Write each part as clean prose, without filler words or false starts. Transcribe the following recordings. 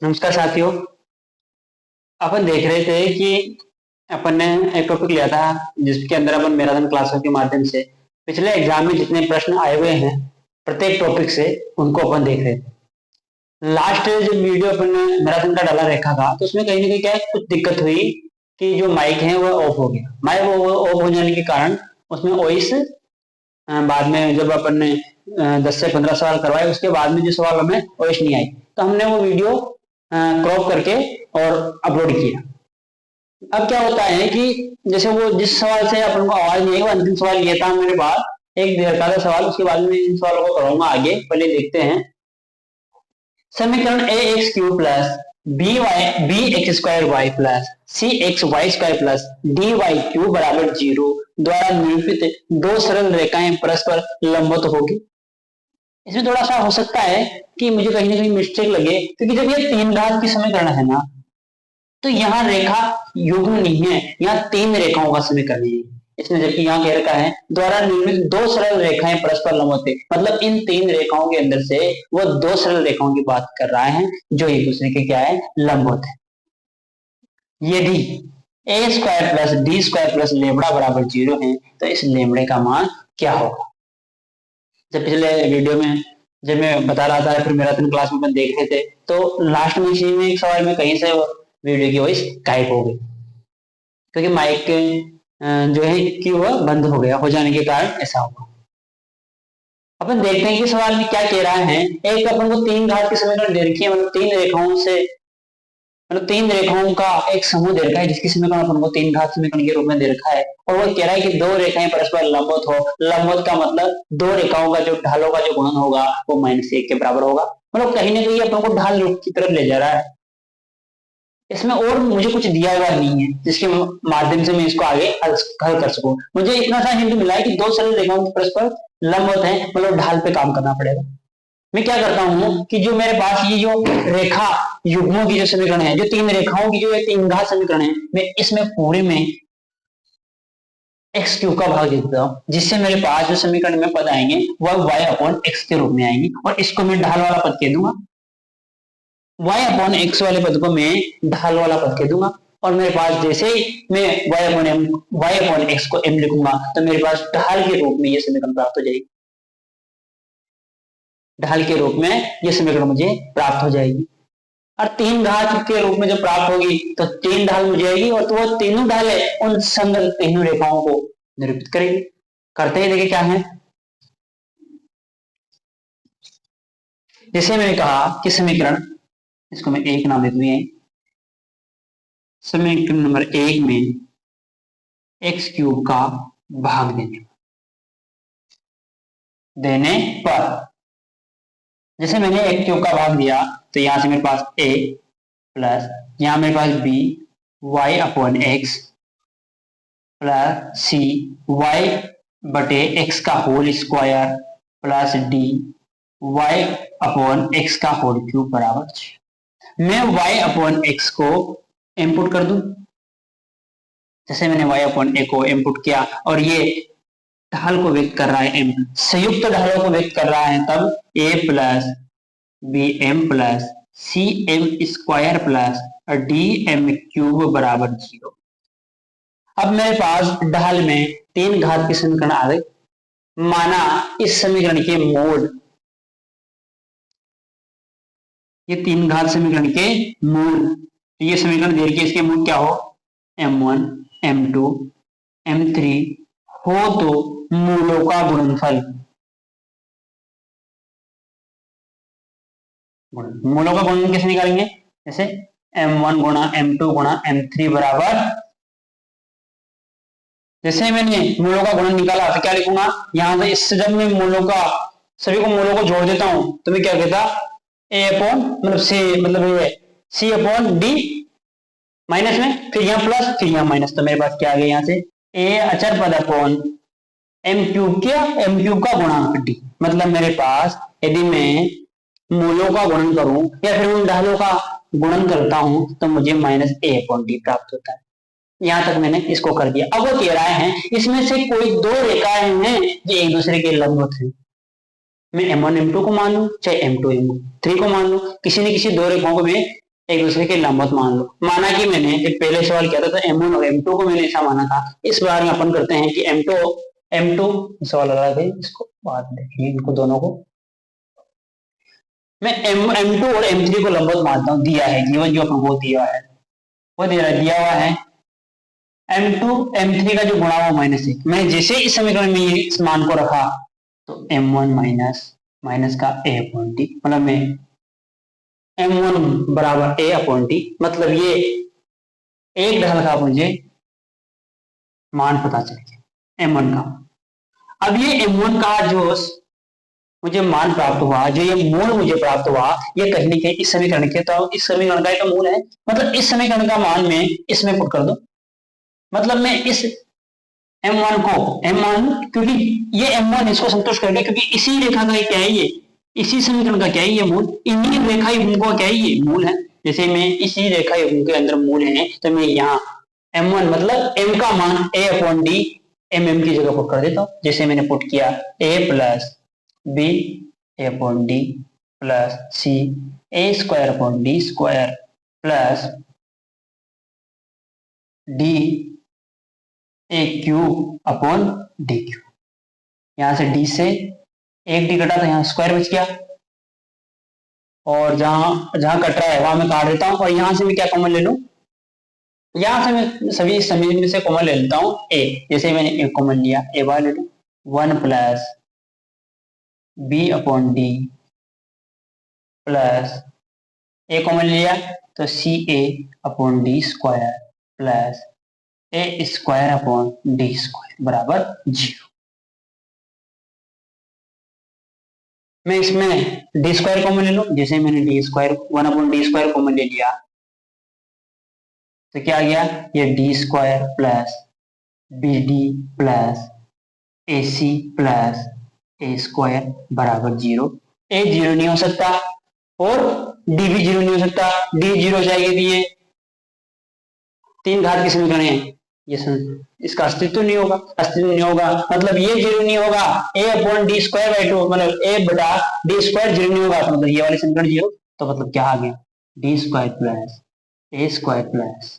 नमस्कार साथियों। अपन देख रहे थे कि अपन ने एक टॉपिक लिया था जिसके अंदर अपन मैराथन क्लासों के माध्यम से पिछले एग्जाम में जितने प्रश्न आए हुए हैं प्रत्येक टॉपिक से उनको अपन देख रहे थे। लास्ट जो वीडियो अपन ने मैराथन का डाला रखा था तो उसमें कहीं ना कहीं क्या है, कुछ दिक्कत हुई कि जो माइक है वो ऑफ हो गया। माइक वो ऑफ हो जाने के कारण उसमें वॉइस बाद में जब अपन ने 10 से 15 सवाल करवाए उसके बाद में जो सवाल हमें वॉइस नहीं आई तो हमने वो वीडियो क्रॉप करके और अपलोड किया। अब क्या होता है कि जैसे वो जिस सवाल से अपन को आवाज नहीं आई वो अंतिम सवाल ये था मेरे पास एक देर का सवाल, उसके बाद में इन सवालों को कराऊंगा आगे। पहले देखते हैं समीकरण a x cube plus b x square y plus c x y square plus d y cube बराबर 0 द्वारा निरूपित दो सरल रेखाएं परस्पर लंबवत होगी। इसमें थोड़ा सा हो सकता है कि मुझे कहीं ना कहीं मिस्टेक लगे क्योंकि जब ये तीन घात की समीकरण है ना तो यहाँ रेखा युग्म नहीं है, यहाँ तीन रेखाओं का समीकरण है इसमें, जबकि यहाँ कह रखा है द्वारा निर्मित दो सरल रेखाएं परस्पर लंबवत है, मतलब इन तीन रेखाओं के अंदर से वो दो सरल रेखाओं की बात कर रहा है जो एक दूसरे के क्या है लंबवत है। यदि a square plus d square plus lambda बराबर 0 है तो इस लेमड़े का मान क्या होगा। जब पिछले वीडियो में जब मैं बता रहा था फिर मैराथन क्लास में अपन देख रहे थे तो लास्ट में इसी में एक सवाल में कहीं से वीडियो की वॉइस गायब हो गई क्योंकि माइक जो है कि वह बंद हो गया, हो जाने के कारण ऐसा होगा। अपन देखते हैं कि सवाल में क्या कह रहा है। एक अपन को तीन घात की समीकरण दे रखी है, मतलब तीन रेखाओं का एक समूह दे रखा है जिसकी समीकरण अपन को तीन घात समीकरण के रूप में दे रखा है और वो कह रहा है कि दो रेखाएं परस्पर लंबवत हो। लंबवत का मतलब दो रेखाओं का जो ढालों का जो गुणन होगा वो -1 के बराबर होगा, मतलब कहीं ना कहीं अपन को ढाल रूप की तरफ ले जा रहा है। इसमें और मुझे कुछ दिया हुआ नहीं है जिसके माध्यम से मैं इसको आगे हल कर सकूं। मुझे इतना सा हिंट मिला है कि दो सरल रेखाओं के परस्पर लंबवत है, मतलब ढाल पे काम करना पड़ेगा। मैं क्या करता हूं कि जो मेरे पास ये जो रेखा युग्मों की जो समीकरण है, जो तीन रेखाओं की जो तीन घात समीकरण है, मैं इसमें पूरे में एक्स क्यूब का भाग दे देता हूं जिससे मेरे पास जो समीकरण में पद आएंगे वह y अपॉन एक्स के रूप में आएंगे और इसको मैं ढाल वाला पद कह दूंगा। y अपॉन एक्स वाले पद को मैं ढाल वाला पद कह दूंगा और मेरे पास जैसे ही मैं y अपॉन एक्स को m लिखूंगा तो मेरे पास ढाल के रूप में ये समीकरण प्राप्त हो जाएगी। ढाल के रूप में ये समीकरण मुझे प्राप्त हो जाएगी और तीन घात के रूप में जो प्राप्त होगी तो तीन ढाल मुझे आएगी और तो वो तीनों ढाले उन संगत तीनों रेखाओं को निरूपित करेंगे। करते ही देखिए क्या है। जैसे मैंने कहा कि समीकरण, इसको मैं एक नाम दे दूं, समीकरण नंबर 1 में एक्स क्यूब का भाग देने पर जैसे मैंने एक्स क्यूब का भाग दिया तो यहां से मेरे पास a प्लस यहां मेरे पास b y upon x plus c y बटे एक्स का whole square plus d y upon x का होल क्यूब बराबर 6। मैं y अपॉन एक्स को इनपुट कर दूं, जैसे मैंने y अपॉन ए को इनपुट किया और ये ढाल को व्यक्त कर रहा है m, संयुक्त ढालों को व्यक्त कर रहा है, तब a plus B M plus C M square plus D M cube बराबर 0। अब मेरे पास ढाल में तीन घात की समीकरण आ गई। माना इस समीकरण के मोड, ये तीन घात समीकरण के मूल, ये समीकरण दे रखी, इसके मूल क्या हो m1 m2 m3 हो तो मूलों का गुणनफल, मूलों का गुणन कैसे निकालेंगे, जैसे m1 गुणा m2 गुणा m3 बराबर, जैसे मैंने मूलों का गुणन निकाला तो क्या लिखूंगा यहां से, इससे जब मैं मूलों का सभी को मूलों को जोड़ देता हूं तो मैं क्या कहता a अपॉन मतलब c अपॉन डी माइनस में, फिर यहाँ प्लस फिर यहाँ माइनस, तो मेरे पास क्या आ गया यहाँ से a अचर पद अपॉन m क्यूब किया, m क्यूब का गुणांक d, मतलब मेरे पास यदि मैं मूलों का गुणन करूं या फिर उन ढालों का गुणन करता हूं तो मुझे माइनस a अपॉन डी प्राप्त होता है। यहां तक मैंने इसको कर दिया। अब वो कह रहा है इसमें से कोई दो रेखाएं हैं जो एक दूसरे के लंबवत हैं, मैं m1 m2 को मान लूं चाहे m2 m3 को मान लूं, किसी न किसी दो रेखाओं को मैं एक दूसरे के लंबवत मान लो। माना कि मैंने जब पहले सवाल किया था तो M1 और M2 को मैंने ऐसा माना था। इस बार में अपन करते हैं कि M2 सवाल लगा भाई, इसको बात देखिए इनको दोनों को। मैं M2 और M3 को लंबवत मानता हूँ, दिया है जीवन जो अपन को दिया है, वो दिया हुआ है। M2 M3 का जो गुणा हुआ -1, मैं जैसे इस समीकरण में ये इस मान को रखा तो M1 माइनस माइनस का A अपॉन टी, मतलब मैं M1 बराबर A अपॉन टी, मतलब ये एक ढाल का मुझे मान पता चल गया M1 का। अब ये M1 का जो मुझे मान प्राप्त हुआ, जो ये मूल मुझे प्राप्त हुआ, ये कहीं न कहीं इस समीकरण के, तो इस समीकरण का एक मूल है, मतलब इस समीकरण का मान मैं इसमें पुट कर दूं, मतलब मैं इस M1 को M1, क्योंकि ये M1 इसको संतुष्ट करेगा, क्योंकि इसी रेखा का क्या है, ये इसी समीकरण का क्या है, ये मूल, इन्हीं रेखा युग्म को क्या है, ये मूल है। जैसे मैं इसी रेखा युग्म के अंदर मूल है, तो मैं यहाँ M1 मतलब M का मान A अपॉन डी MM की जगह पुट कर देता हूँ। जैसे मैंने पुट किया A plus B A upon D plus C A square upon D square plus D A cube upon D cube. यहां से डी से एक डी कटा तो यहाँ स्क्वायर बच गया, और जहां जहां कट रहा है वहां मैं काट देता हूं, और यहां से मैं क्या कॉमन ले लूं, यहां से मैं सभी समीकरण में से कॉमन ले लेता हूं ए। जैसे मैंने एक कॉमन लिया, ए बार ले लूं 1 plus b upon D plus a common लिया तो c a upon D square plus a square upon D square बराबर 0। मैं इसमें डी स्क्वायर कॉमन ले लूं, जैसे मैंने d square 1 upon D square common ले लिया तो क्या आ गया, ये d square plus b d plus a c plus a square बराबर 0। ए 0 नहीं हो सकता और डी भी 0 नहीं हो सकता, डी 0 हो जाएगी तो ये तीन घात की समीकरण है, ये इसका अस्तित्व नहीं होगा, अस्तित्व नहीं होगा मतलब ये 0 नहीं होगा, ए अपॉन डी स्क्वायर बाई 2 मतलब ए बटा डी स्क्वायर 0 नहीं होगा, तो मतलब ये वाली समीकरण 0। तो मतलब क्या आ गया, D square plus a square plus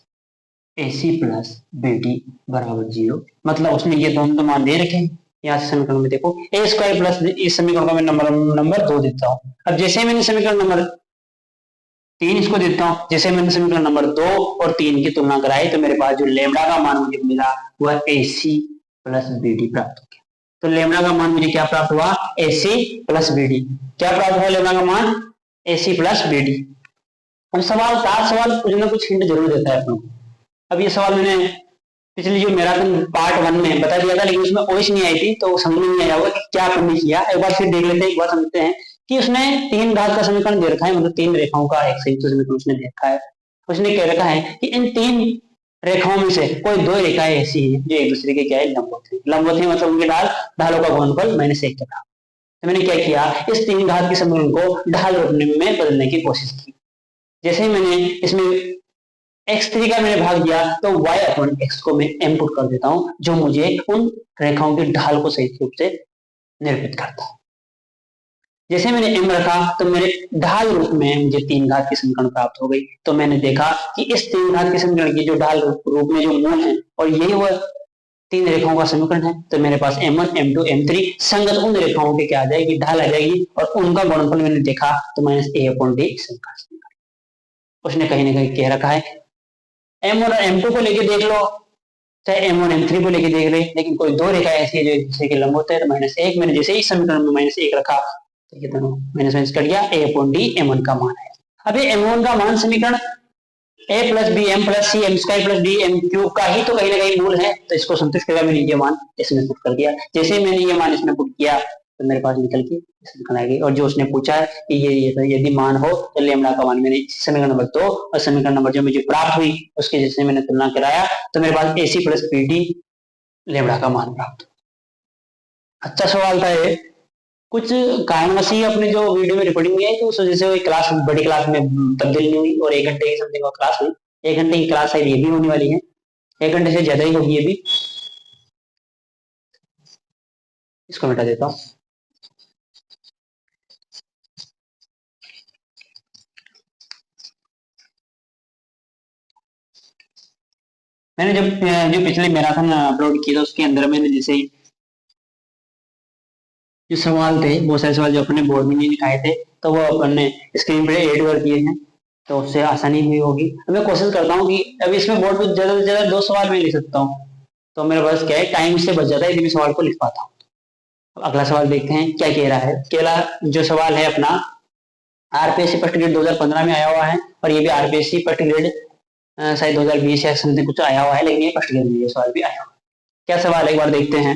a c plus b D बराबर 0। मतलब उसने ये दोनों तो मान दे रखे हैं। यहाँ से समीकरण में देखो ए स्क्वायर प्लस, इस समीकरण का मैं नंबर 2 देता हूँ। अब जैसे मैंने समीकरण नंबर 3 इसको देता हूँ, जैसे मैंने समीकरण नंबर 2 और 3 की तुलना कराई तो मेरे पास जो लेमड़ा का मान मुझे मिला वह ए सी प्लस बी डी प्राप्त हो गया। तो लेमड़ा का मान मुझे क्या प्राप्त हुआ, ए सी प्लस बी डी। क्या प्राप्त हुआ लेमड़ा का मान, ए सी प्लस बी डी। अब सवाल सवाल कुछ ना कुछ हिंट जरूर देता है अपनों को। अब ये सवाल मैंने पिछले जो मैराथन पार्ट 1 में बता दिया था, लेकिन उसमें वॉइस नहीं आई थी तो समझ में नहीं आया होगा कि क्या हमने किया। एक बार फिर देख लेते हैं, एक बार समझते हैं कि उसने तीन घात का समीकरण दे रखा है, मतलब तीन रेखाओं का एक संयुक्त समीकरण उसने दे रखा है। उसने कह रखा है कि इन तीन रेखाओं में से कोई दो रेखाएं ऐसी हैं जो एक दूसरे के क्या है, लंबवत है। लंबवत है मतलब उनके ढालों का गुणनफल -1 के बराबर। तो मैंने क्या किया, इस तीन घात के समीकरण को ढाल रूप में बदलने की कोशिश की। जैसे ही मैंने इसमें x3 का मैंने भाग दिया तो y अपॉन x को मैं m पुट कर देता हूं, जो मुझे उन रेखाओं की ढाल को सही रूप से निरूपित करता है। जैसे मैंने m रखा तो मेरे ढाल रूप में मुझे तीन घात की समीकरण प्राप्त हो गई। तो मैंने देखा कि इस तीन घात की समीकरण की जो ढाल रूप में जो मूल है और यही वह तीन रेखाओं का समीकरण है, तो मेरे पास m1 m2 m3 संगत उन रेखाओं के क्या आ जाएगी, ढाल आ जाएगी, और उनका गुणनफल मैंने देखा तो -a अपॉन d। उसने कहीं ना कहीं कह रखा है M1 और M2 को लेके देख लो, चाहे M1 M3 को लेके देख ले, लेकिन कोई दो रेखा ऐसी है जो एक दूसरे के लंब होते हैं। तो -1 मैंने जैसे ही समीकरण में -1 रखा तो ये दोनों माइनस कट गया, a अपॉन डी M1 का मान है। अब ये M1 का मान समीकरण a plus B M plus C M square plus D M cube का ही तो कहीं ना कहीं मूल है, तो इसको संतुष्ट करेगा। मैंने ये मान इसमें पुट कर दिया। जैसे ही मैंने ये मान इसमें पुट किया तो मेरे पास निकल के समीकरण आ गई। और जो उसने पूछा है कि ये यदि मान हो तो लेमड़ा का मान, मैंने समीकरण नंबर 2 और समीकरण नंबर जो मुझे प्राप्त हुई उसके जैसे मैंने तुलना कराया तो मेरे पास a c plus p d lambda का मान प्राप्त। अच्छा सवाल था ये। कुछ कारणवश ही अपने जो वीडियो में रिकॉर्डिंग है तो उस वजह से क्लास बड़ी क्लास में तब्दील नहीं हुई और 1 घंटे की समथिंग क्लास हुई। 1 घंटे की क्लास है, ये भी होने वाली है, 1 घंटे से ज्यादा ही होगी ये भी। इसको मिटा देता हूँ। मैंने जब जो पिछले मैराथन अपलोड किया था उसके अंदर मैंने जैसे जो सवाल थे बहुत सारे सवाल जो अपने बोर्ड में नहीं लिखाए थे तो वो अपन ने स्क्रीन पे ऐड कर दिए हैं, तो उससे आसानी हुई होगी। अब मैं कोशिश करता हूँ कि अभी इसमें बोर्ड पे ज्यादा से ज्यादा 2 सवाल में लिख सकता हूँ, तो मेरे पास क्या है टाइम से बच जाता है यदि मैं सवाल को लिख पाता हूँ। अब अगला सवाल देखते हैं क्या कह रहा है। केला जो सवाल है अपना आरपीएससी फर्स्ट ग्रेड 2015 में आया हुआ है, और ये भी आरपीएससी फर्स्ट ग्रेड शायद 2020 या समथिंग कुछ आया हुआ है, लेकिन ये फर्स्ट ग्रेड में ये सवाल भी आया हुआ है। क्या सवाल है एक बार देखते हैं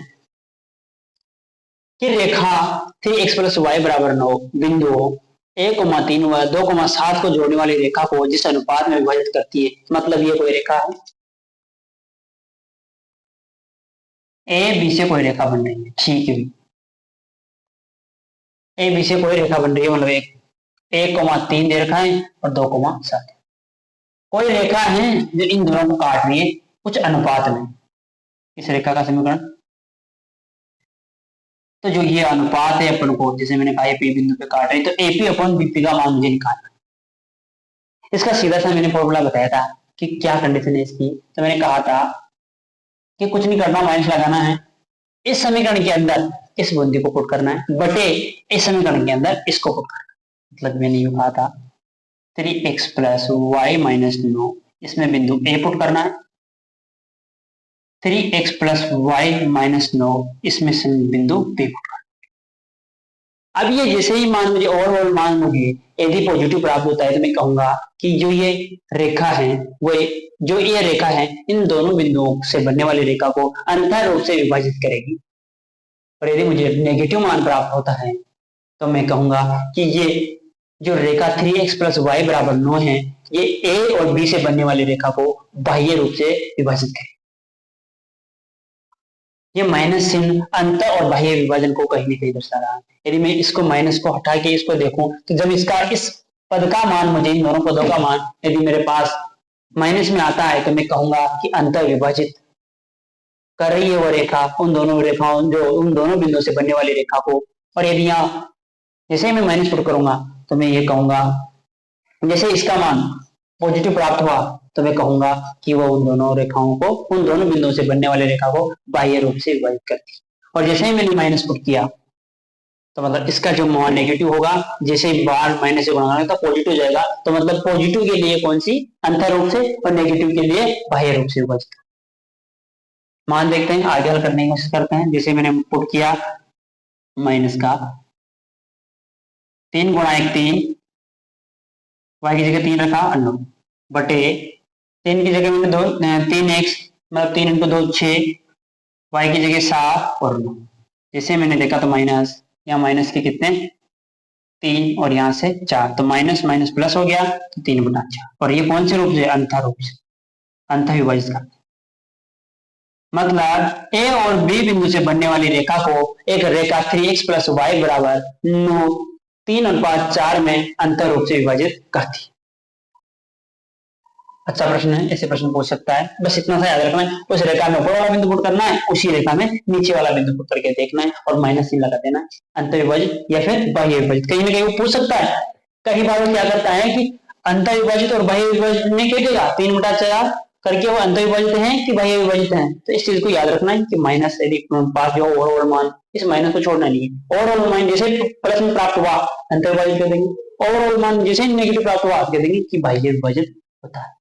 कि रेखा 3x+y बराबर 9 बिंदुओं 1,3 व 2,7 को जोड़ने वाली रेखा को जिस अनुपात में विभाजित करती है, मतलब ये कोई रेखा है, ए बी से कोई रेखा बन रही है, ठीक है, ए बी से कोई रेखा बन रही है, मतलब 1,3 दे रखा है और 2,7 कोई रेखा है जो इन दोनों को काट रही है कुछ अनुपात में। इस रेखा का समीकरण, तो जो ये अनुपात है अपन को, जैसे मैंने कहा पी बिंदु पे काट रही है, तो एपी अपन बीपी का मान मुझे निकालना। इसका सीधा सा मैंने फॉर्मूला बताया था कि क्या कंडीशन है इसकी, तो मैंने कहा था कि कुछ नहीं करना, माइनस लगाना है इस समीकरण के अंदर, इस बिंदु को पुट करना है बटे इस समीकरण के अंदर इसको पुट करना है। मतलब मैंने ये कहा था 3x+y-9, इसमें बिंदु ए पुट करना है, 3x+y-9 इसमें से बिंदु बी पुट करना है। अब ये जैसे ही मान मुझे ओवरऑल मान मुझे यदि पॉजिटिव प्राप्त होता है तो मैं कहूंगा कि जो ये रेखा है वो जो ये रेखा है इन दोनों बिंदुओं से बनने वाली रेखा को अंतर रूप से विभाजित करेगी, और यदि मुझे नेगेटिव मान प्राप्त होता है तो मैं कहूंगा कि ये जो रेखा 3x+y बराबर 9 है ये ए और बी से बनने वाली रेखा को बाह्य रूप से विभाजित करेगी। ये माइनस चिन्ह अंतर और बाह्य विभाजन को कहीं न कहीं दर्शा रहा है। यदि मैं इसको माइनस को हटा के इसको देखूं तो जब इसका इस पद का मान, मुझे इन दोनों पदों का मान यदि मेरे पास माइनस में आता है तो मैं कहूंगा कि अंतर विभाजित कर रही है वो रेखा उन दोनों रेखाओं, जो उन दोनों बिंदुओं से बनने वाली रेखा को। और यदि यहाँ जैसे ही मैं माइनस पुट करूंगा तो मैं ये कहूंगा, जैसे इसका मान पॉजिटिव प्राप्त हुआ तो मैं कहूंगा कि वो उन दोनों रेखाओं को, उन दोनों बिंदुओं से बनने वाली रेखा को बाह्य रूप से विभाजित करती है। और जैसे ही मैंने माइनस पुट किया तो मतलब इसका जो मान नेगेटिव होगा, जैसे ही बार माइनस से गुणा करेंगे तो पॉजिटिव हो जाएगा, तो मतलब पॉजिटिव के लिए कौन सी अंतर रूप से और नेगेटिव के लिए बाह्य रूप से विभाजित। मान देखते हैं, आगे हल करने की कोशिश करते हैं। जैसे मैंने पुट किया माइनस का 3 गुणा 1 3, y की जगह 3 रखा अन्नो बटे 3 की जगह मैंने 3x मतलब 3 × 2 6, y की जगह 7 और 9। जैसे मैंने देखा तो माइनस, यहाँ माइनस के कितने 3 और यहाँ से 4, तो माइनस माइनस प्लस हो गया तो 3/4। और ये कौन से रूप से, अंतर रूप से, अंतर विभाजित का मतलब ए और बी बिंदु से बनने वाली रेखा को एक रेखा 3x+y बराबर 9 3/4 में अंतर रूप से विभाजित करती है। अच्छा प्रश्न है, ऐसे प्रश्न पूछ सकता है। बस इतना सा याद रखना है, उस रेखा में ऊपर वाला बिंदु पुट करना है, उसी रेखा में नीचे वाला बिंदु पुट करके देखना है और माइनस चिन्ह लगा देना है, अंतर विभाजित या फिर बाह्य विभाजित। कहीं ना कहीं वो पूछ सकता है, कई बार वो क्या करता है कि अंतर विभाजित और बाह्य विभाजित में क्या देगा 3/4 करके वो अंतर विभाजित है कि बाह्य विभाजित है। तो इस चीज को याद रखना है कि माइनस यदि पास जो ओवरऑल मान, इस माइनस को छोड़ना नहीं है। ओवरऑल मान जैसे प्लस में प्राप्त हुआ अंतर विभाजित कर देंगे, ओवरऑल मान जैसे नेगेटिव प्राप्त हुआ कह देंगे कि बाह्य विभाजित होता है।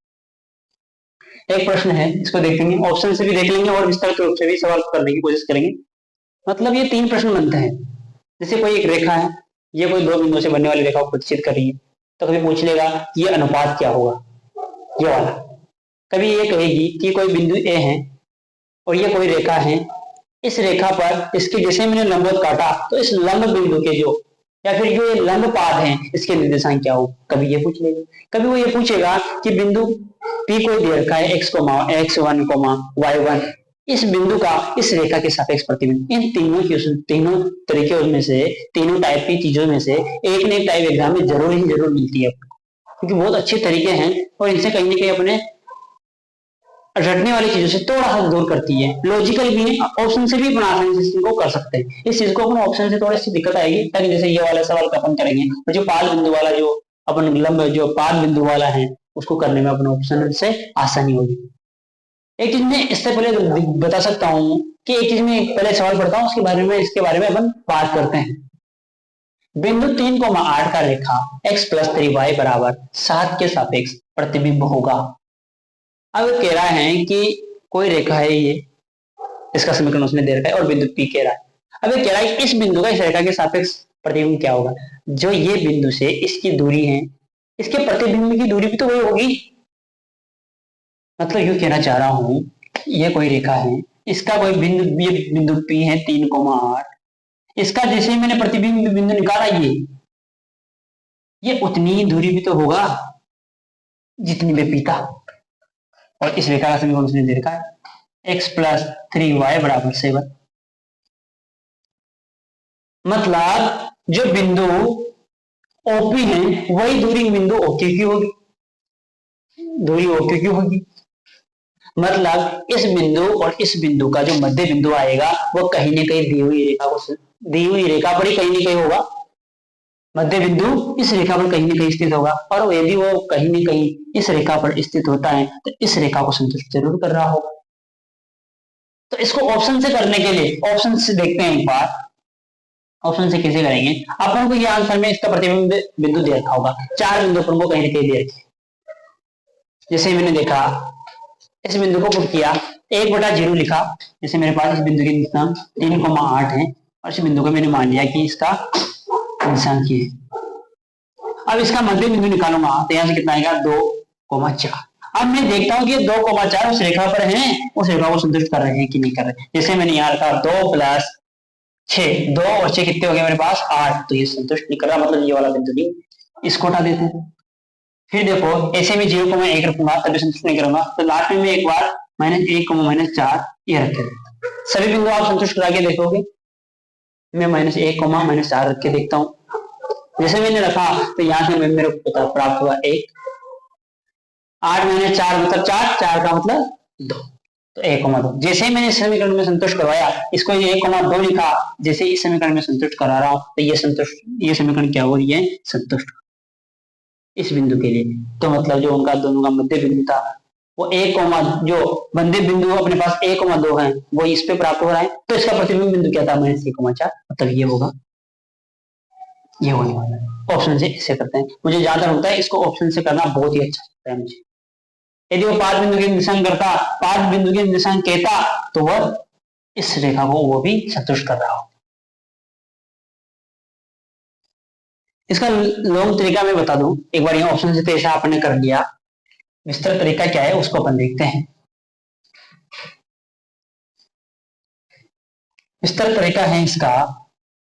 एक प्रश्न है, इसको देखेंगे, ऑप्शन से भी देख लेंगे और विस्तारित रूप से भी सवाल करने की कोशिश करेंगे। मतलब ये 3 प्रश्न बनते हैं। जैसे कोई एक रेखा है, ये कोई 2 बिंदुओं से बनने वाली रेखा को प्रतिच्छेद कर रही है, तो कभी पूछ लेगा ये अनुपात क्या होगा, ये वाला। कभी ये कहेगी कि कोई बिंदु ए है और ये कोई रेखा है, इस रेखा पर इसके जैसे मैंने लंबवत काटा तो इस लंब बिंदु के जो, या फिर जो ये लंब पाद है इसके निर्देशांक क्या हो, कभी ये पूछ लेगा। कभी वो ये पूछेगा कि बिंदु P को दे रखा है x1, y1, इस बिंदु का इस रेखा के सापेक्ष प्रतिबिंब। इन तीनों तरीके में से, तीनों टाइप की चीजों में से एक न एक टाइप एग्जाम में जरूर ही जरूर मिलती है, क्योंकि बहुत अच्छे तरीके हैं और इनसे कहीं ना कहीं अपने रटने वाली चीजों से थोड़ा सा दूर करती है। लॉजिकल भी है, ऑप्शन से भी बना सिस्टम को कर सकते हैं। इस चीज को अपन ऑप्शन से थोड़ी सी दिक्कत आएगी, ताकि जैसे ये वाला सवाल का अपन करेंगे और जो पाद बिंदु वाला, जो अपन लंब जो पाद बिंदु वाला है उसको करने में अपन ऑप्शन से आसानी होगी। एक चीज मैं इससे पहले बता सकता हूं कि एक चीज में पहले सवाल पढ़ता हूं, इसके बारे में अपन बात करते हैं। बिंदु 3,8 का रेखा x प्लस 3y बराबर 7 के सापेक्ष प्रतिबिंब होगा। अब कह रहा है कि कोई रेखा है ये, इसका समीकरण उसने दे रखा है और बिंदु P कह रहा है। अब ये कह रहा है इस बिंदु का इस रेखा के सापेक्ष प्रतिबिंब क्या होगा। जो ये बिंदु से इसकी दूरी है, इसके प्रतिबिंब की दूरी भी तो वही होगी। मतलब यूं कहना चाह रहा हूं, ये कोई रेखा है, इसका कोई बिंदु, ये बिंदु P है 3,8, इसका जैसे ही मैंने प्रतिबिंब बिंदु निकाला ये उतनी ही दूरी भी तो होगा जितनी में P था। और इस रेखा का समीकरण उसने दे रखा है x प्लस 3y बराबर 7। मतलब जो बिंदु OP है वही दूरी बिंदु OQ की होगी, दूरी OQ की होगी। मतलब इस बिंदु और इस बिंदु का जो मध्य बिंदु आएगा वो कहीं ना कहीं दी हुई रेखा पर ही कहीं ना कहीं होगा। मध्य बिंदु इस रेखा पर कहीं ना कहीं स्थित होगा, और यदि वो कहीं ना कहीं इस रेखा पर स्थित होता है तो इस रेखा को संतुष्ट जरूर कर रहा होगा। तो इसको ऑप्शन से करने के लिए ऑप्शन से देखते हैं एक बार, ऑप्शन से कैसे करेंगे। अपन को ये आंसर में इसका प्रतिबिंब बिंदु दे रखा होगा, 4 बिंदु अपन को कहीं ना कहीं दे रखे। जैसे मैंने देखा, इस बिंदु को पुट किया, 1/0 लिखा। जैसे मेरे पास इस बिंदु की निशान 3,8 है और इस बिंदु को मैंने मान लिया कि इसका निशान की है। अब इसका मध्य बिंदु निकालूंगा तो यहां से कितना आएगा 2,4। अब मैं देखता हूं कि 2,4 उस रेखा पर है, उस रेखा को संतुष्ट कर रहे हैं कि नहीं कर रहे। जैसे मैंने यहाँ रखा 2 प्लस 6, 2 और 6 कितने हो गए मेरे पास 8, तो ये संतुष्ट नहीं कर रहा, मतलब ये वाला बिंदु नहीं, इसको हटा देते हैं। फिर देखो ऐसे में 0,1 रखूंगा तभी संतुष्ट नहीं करूंगा, तो लास्ट में मैं एक बार -1, -4 ये रख देता। सभी बिंदु आप संतुष्ट करा के देखोगे। मैं -1, -4 रख के देखता हूँ। जैसे मैंने रखा तो यहाँ से मेरे को पता प्राप्त हुआ 1, 8 - 4 मतलब 4, 4 का मतलब 2, तो 1,2। जैसे ही मैंने इस समीकरण में संतुष्ट करवाया, इसको 1,2 लिखा, जैसे इस समीकरण में संतुष्ट करा रहा हूं तो ये समीकरण क्या हो रही है, संतुष्ट इस बिंदु के लिए। तो मतलब जो उनका दोनों का मध्य बिंदु था वो 1, जो मध्य बिंदु अपने पास 1,2 है वो इस पे प्राप्त हो रहा है, तो इसका प्रतिबिंब बिंदु क्या था -1,4, मतलब ये होगा, ये होने वाला है। ऑप्शन से इसे करते हैं। मुझे जहां तक होता है इसको ऑप्शन से करना बहुत ही अच्छा लगता है मुझे। यदि वो 5 बिंदु के निशान करता, 5 बिंदु के निशान कहता, तो वह इस रेखा को वो भी संतुष्ट कर रहा हो। इसका लॉन्ग तरीका मैं बता दूं एक बार, यहाँ ऑप्शन से तो ऐसा आपने कर लिया, विस्तृत तरीका क्या है उसको अपन देखते हैं। विस्तृत तरीका है इसका